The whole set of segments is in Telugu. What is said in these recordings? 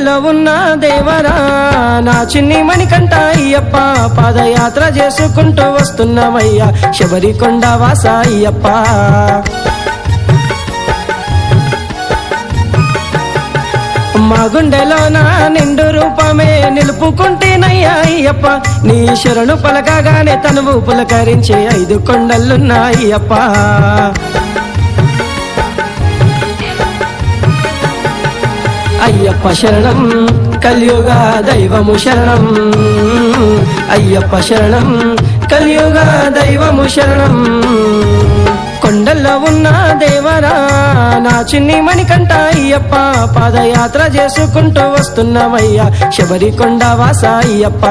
కొండల్లో ఉన్న దేవరా నా చిన్ని మణికంఠ అయ్యప్ప పాదయాత్ర చేసుకుంటూ వస్తున్నామయ్యా శబరికొండ వాస అయ్యప్ప మా గుండెలో నా నిండు రూపమే నిలుపుకుంటేనయ్యా అయ్యప్ప నీ శరణు పలకగానే తనువు పులకరించే 5 కొండలున్నా అయ్యప్ప అయ్యప్ప శరణం కలియుగ దైవము శరణం అయ్యప్ప శరణం కలియుగ దైవము శరణం కొండల్లో ఉన్న దేవరా నా చిన్ని మణికంఠ అయ్యప్ప పాదయాత్ర చేసుకుంటూ వస్తున్నామయ్యా శబరికొండ వాస అయ్యప్ప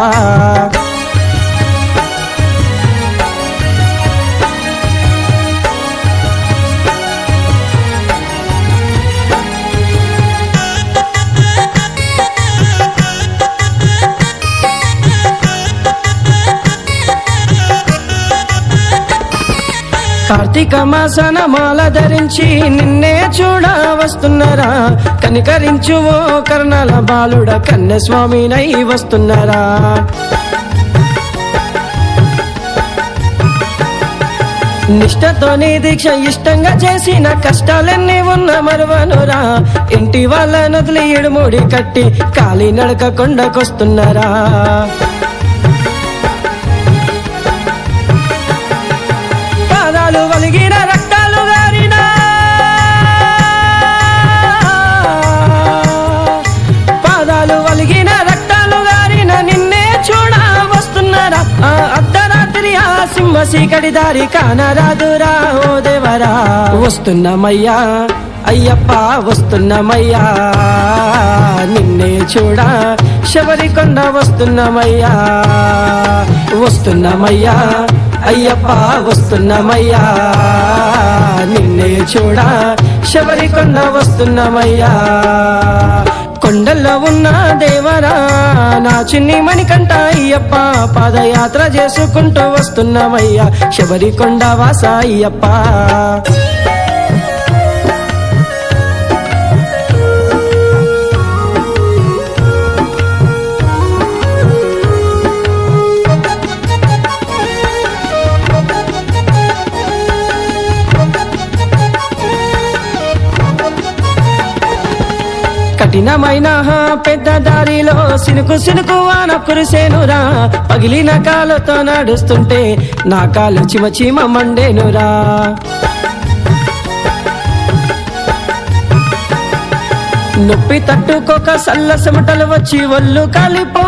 కార్తీక మాసన మాల ధరించి నిన్నే చూడ వస్తున్నారా కనికరించు ఓ కర్ణాల బాలుడ కన్యస్వామినై వస్తున్నారా నిష్టతో నీ దీక్ష ఇష్టంగా చేసిన కష్టాలన్నీ ఉన్న మరువనురా ఇంటి వాళ్ళ నదులు ఇడుముడి కట్టి కాలి నడక కొండకొస్తున్నారా వలిగిన రక్తాలు గారిన పాదాలు వలిగిన రక్తాలు గారిన నిన్నే చూడ వస్తున్నారా అర్ధరాత్రి ఆ సింహ చీకటి దారి కానరాదురా ఓ దేవరా వస్తున్నామయ్యా అయ్యప్ప వస్తున్నామయ్యా నిన్నే చూడ శబరికొండ వస్తున్నామయ్యా వస్తున్నామయ్యా అయ్యప్ప వస్తున్నామయ్యా నిన్నే చూడ శబరికొండ వస్తున్నామయ్యా కొండల్లో ఉన్న దేవరా నా చిన్ని మణికంఠ అయ్యప్ప పాదయాత్ర చేసుకుంటూ వస్తున్నామయ్యా శబరికొండ వాస అయ్యప్ప కఠినమైన పెద్ద దారిలో సినుకు సినుకు వాన కురిసేనురా పగిలిన కాలుతో నడుస్తుంటే నా కాలు చిమ చిమ మండేనురా నొప్పి తట్టుకోక సల్ల చెమటలు వచ్చి ఒళ్ళు కాలిపో